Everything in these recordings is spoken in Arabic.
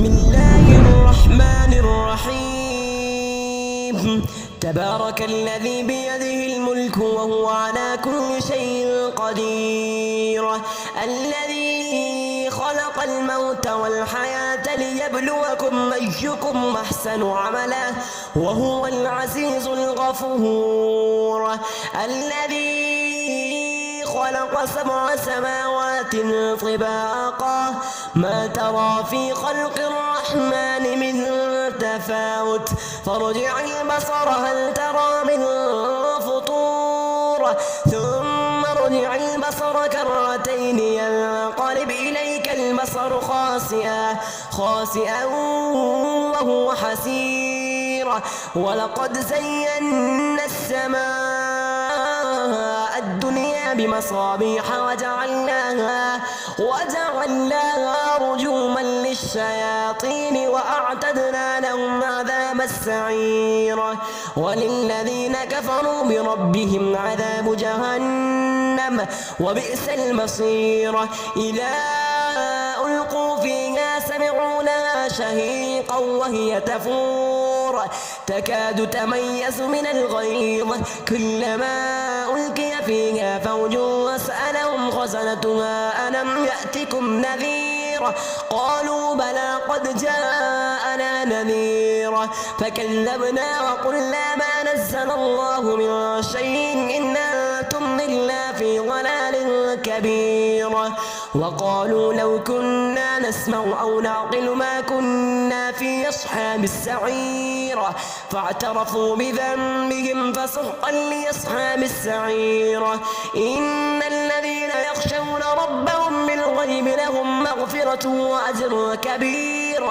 بسم الله الرحمن الرحيم. تبارك الذي بيده الملك وهو على كل شيء قدير، الذي خلق الموت والحياة ليبلوكم أيكم أحسن عملا وهو العزيز الغفور، الذي خلق 7 سماوات طباقا ما ترى في خلق الرحمن من تفاوت فارجع البصر هل ترى من فطور ثم ارجع البصر كرتين ينقلب إليك البصر خاسئا وهو حسير. ولقد زينا السماء الدنيا بمصابيح وجعلناها رجوما للشياطين وأعتدنا لهم عذاب السعير. وللذين كفروا بربهم عذاب جهنم وبئس المصير. إذا ألقوا فيها سمعوا لها شهيقا وهي تفور تكاد تميز من الغيظ كلما ألقي فيها فوج سألهم خزنتها ألم يأتكم نذير قالوا بلى قد جاءنا نذير فكذبنا وقلنا ما نزل الله من شيء إن أنتم إلا في ضلال كبير. وقالوا لو كنا نسمع أو نعقل ما كنا في أصحاب السعير فاعترفوا بذنبهم فسحقا لأصحاب السعير. إن الذين يخشون ربهم بالغيب لهم مغفرة وأجر كبير.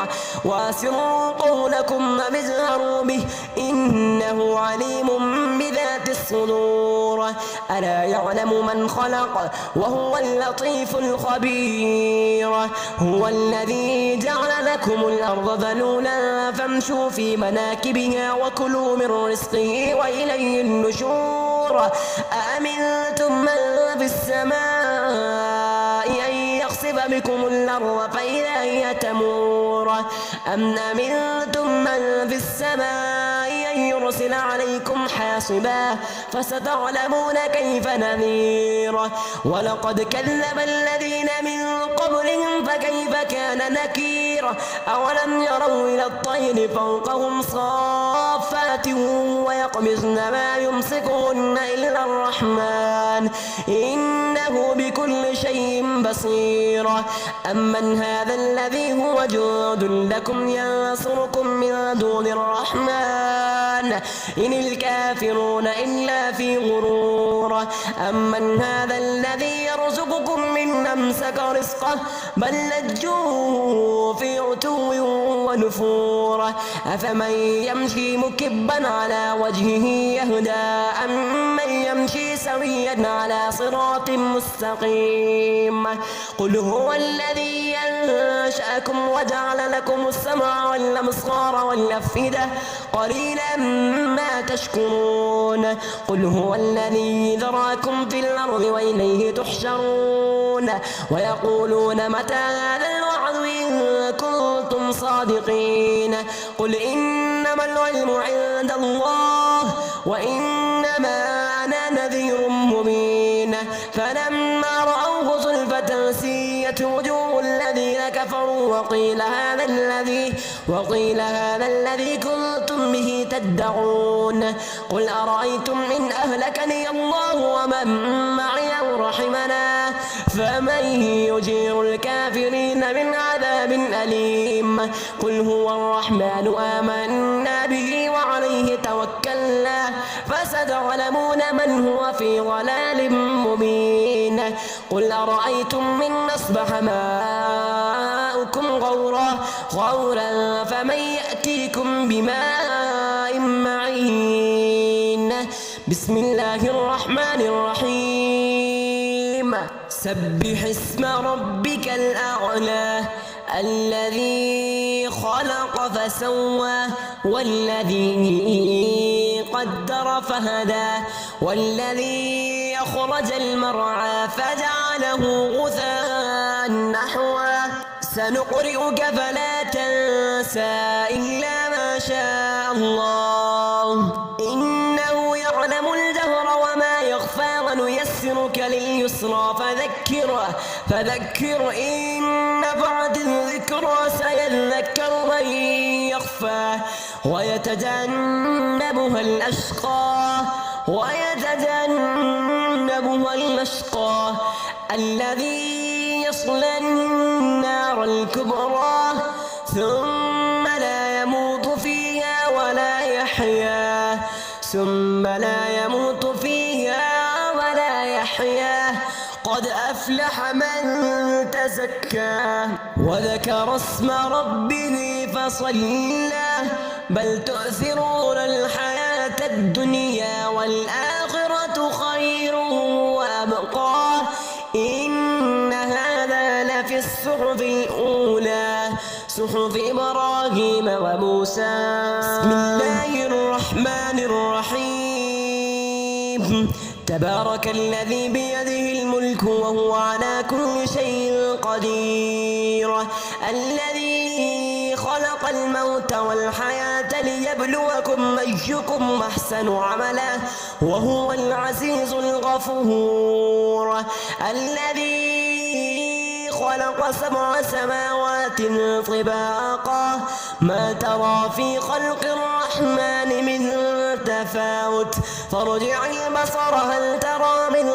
وأسروا قولكم أو اجهروا به إنه عليم بذات الصدور. ألا يعلم من خلق وهو اللطيف الخبير. هو الذي جعل لكم الأرض ذلولا فامشوا في مناكبها وكلوا من رزقه وإليه النشور. أأمنتم من في السماء أن يخسف بكم الأرض فإذا هي تمور أم أمنتم من في السماء أن يرسل عليكم حاصبا فستعلمون كيف نذير. ولقد كذب الذين من قبلهم فكيف كان نكير. أولم يروا إلى الطير فوقهم صافات ويقبضن ما يمسكهن إلا الرحمن إنه بكل شيء بصير. أمن هذا الذي هو جند لكم ينصركم من دون الرحمن إن الكافرون إلا في غرور. أمن هذا الذي يرزقكم من أمسك رزقه بل لجوا في عتو ونفور. أفمن يمشي مكبا على وجهه يهدى أمن يمشي سويا على صراط مستقيم. قل هو الذي أنشأكم وجعل لكم السمع والأبصار والأفئدة قليلا ما تشكرون. قل هو الذي ذراكم في الأرض وإليه تحشرون. ويقولون متى هذا الوعد إن كنتم صادقين. قل إنما العلم عند الله وإنما أنا نذير مبين. فلما رأوه زلفة سيئت وجوه الذين كفروا وقيل هذا الذي كنتم به تدعون. قل أرأيتم إن أهلكني الله ومن معي أو رحمنا فمن يجير الكافرين من عذاب أليم. قل هو الرحمن آمنا به وعليه توكلنا فستعلمون من هو في ضلال مبين. قل أرأيتم من أصبح ماؤكم غورا فمن يأتيكم بماء معين. بسم الله الرحمن الرحيم. سبح اسم ربك الأعلى الذي خلق فسوى والذي قدر فهدى والذي أخرج المرعى فجعله غثاء نحوا سنقرئك فلا تنسى تنسى إلا ما شاء الله إنه يعلم الجهر وما يخفى ونيسرك لليسرى فذكر إن نفعت الذكرى سيذكر من يخفى ويتجنبها الأشقى الذي يصلى النار الكبرى ثم لا يموت فيها ولا يحيا قد أفلح من تزكى وذكر اسم ربه فصلى بل تؤثرون الحياة الدنيا والآخرة خير وأبقى إن هذا لفي الصحف الأولى صحف إبراهيم وموسى بسم الله الرحمن الرحيم تبارك الذي بيده الملك وهو على كل شيء قدير الذي خلق الموت والحياة ليبلوكم أيكم أحسن عملا وهو العزيز الغفور الذي خلق 7 سماوات طباقا ما ترى في خلق الرحمن من تفاوت فارجع البصر هل ترى من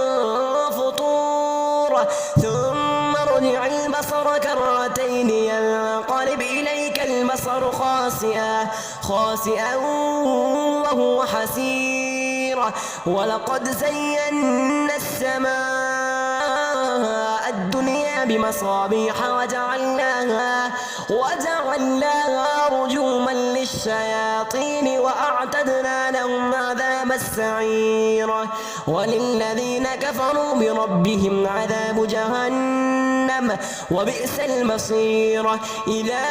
فطور ثم ارجع البصر كرتين ينقلب إليك البصر خاسئا وهو حسير ولقد زينا السماء الدنيا بمصابيح وجعلناها رجوما للشياطين وأعتدنا لهم عذاب السعير وللذين كفروا بربهم عذاب جهنم وبئس المصير إذا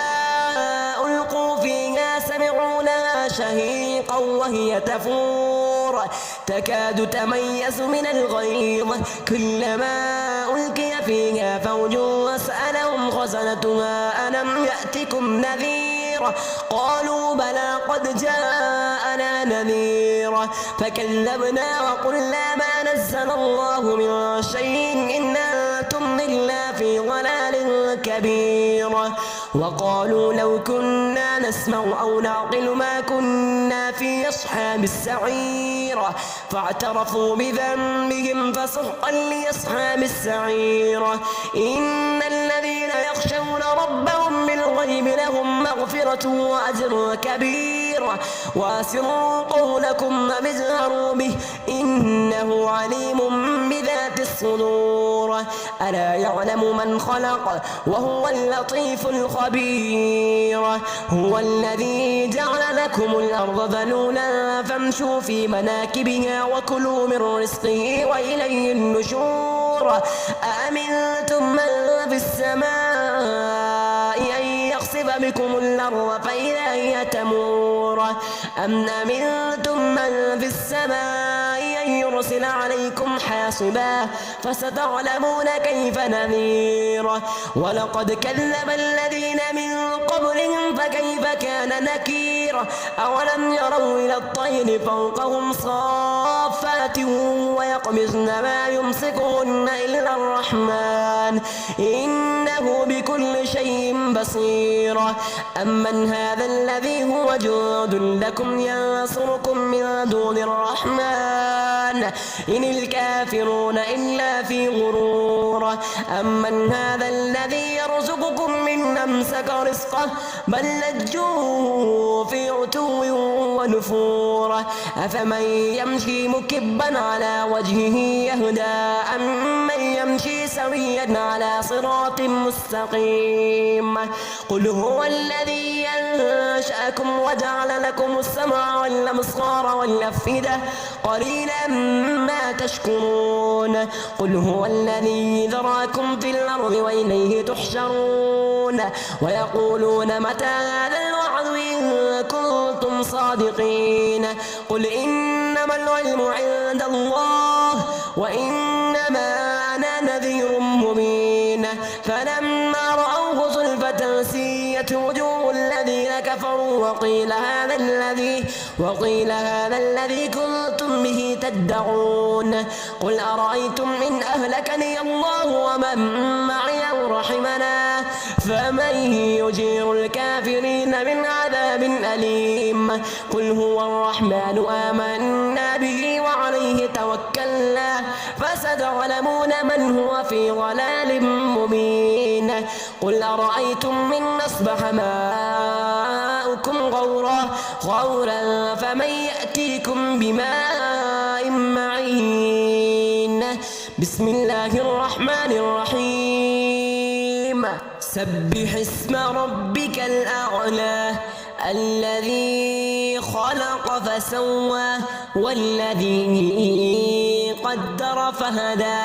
ألقوا فيها سمعوا لها شهيقا وهي تفور تكاد تميز من الغيظ كلما ألقي فيها فوج سألهم خزنتها ألم يأتكم نذير قالوا بلى قد جاءنا نذير فكذبنا وقلنا ما نزل الله من شيء إن أنتم إلا في ضلال كبير وقالوا لو كنا نسمع أو نعقل ما كنا في أصحاب السعير فاعترفوا بذنبهم فسحقا لأصحاب السعير إن الذين يخشون ربهم بالغيب لهم مغفرة وأجر كبير وأسروا قولكم واجهروا به إنه عليم بذات الصدور ألا يعلم من خلق وهو اللطيف الخبير هو الذي جعل لكم الأرض ذلولا فامشوا في مناكبها وكلوا من رزقه وإليه النشور أأمنتم من في السماء أن يخسف بكم الأرض فإذا هي تمور أم أمنتم من في السماء أن يرسل عليكم حاصبا فستعلمون كيف نذير ولقد كذب الذين من قبلهم فكيف كان نكير أولم يروا إلى الطير فوقهم صافات ويقبضن ما يمسكهن إلا الرحمن إنه بكل شيء بصير أمن هذا الذي هو جند لكم ينصركم من دون الرحمن إن الكافرون إلا في غرور أمن هذا الذي يرزقكم من أمسك رزقه بل لجوا في عتو ونفور أفمن يمشي مكبا على وجهه يهدى أمن يمشي سويا على صراط مستقيم قل هو الذي أنشأكم وجعل لكم السمع والأبصار والأفئدة قليلا ما تشكرون قل هو الذي ذراكم في الأرض وإليه تحشرون ويقولون متى هذا الوعد إن كنتم صادقين قل إنما العلم عند الله وإنما أنا نذير مبين فلما رأوه زلفة سيئت وجوه الذين كفروا وقيل هذا الذي كنتم به تدعون قل أرأيتم إن أهلكني الله ومن معي أو رحمنا فمن يجير الكافرين من عذاب أليم قل هو الرحمن آمنا به وعليه توكلنا فستعلمون من هو في ضلال مبين قل أرأيتم إن أصبح ماؤكم غورا فمن يأتيكم بماء معين بسم الله الرحمن الرحيم سبح اسم ربك الأعلى الذي خلق فسوى والذي قدر فهدى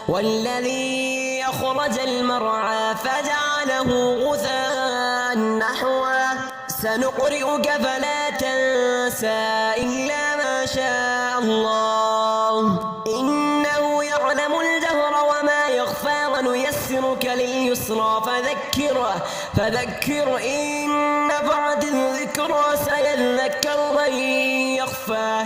والذي أخرج المرعى فجعله غثاء نحوا سنقرئك فلا تنسى إلا ما شاء الله إنه يعلم الجهر وما يخفى ونيسرك لليسرى فذكر إن نفعت الذكرى سيذكر من يخفى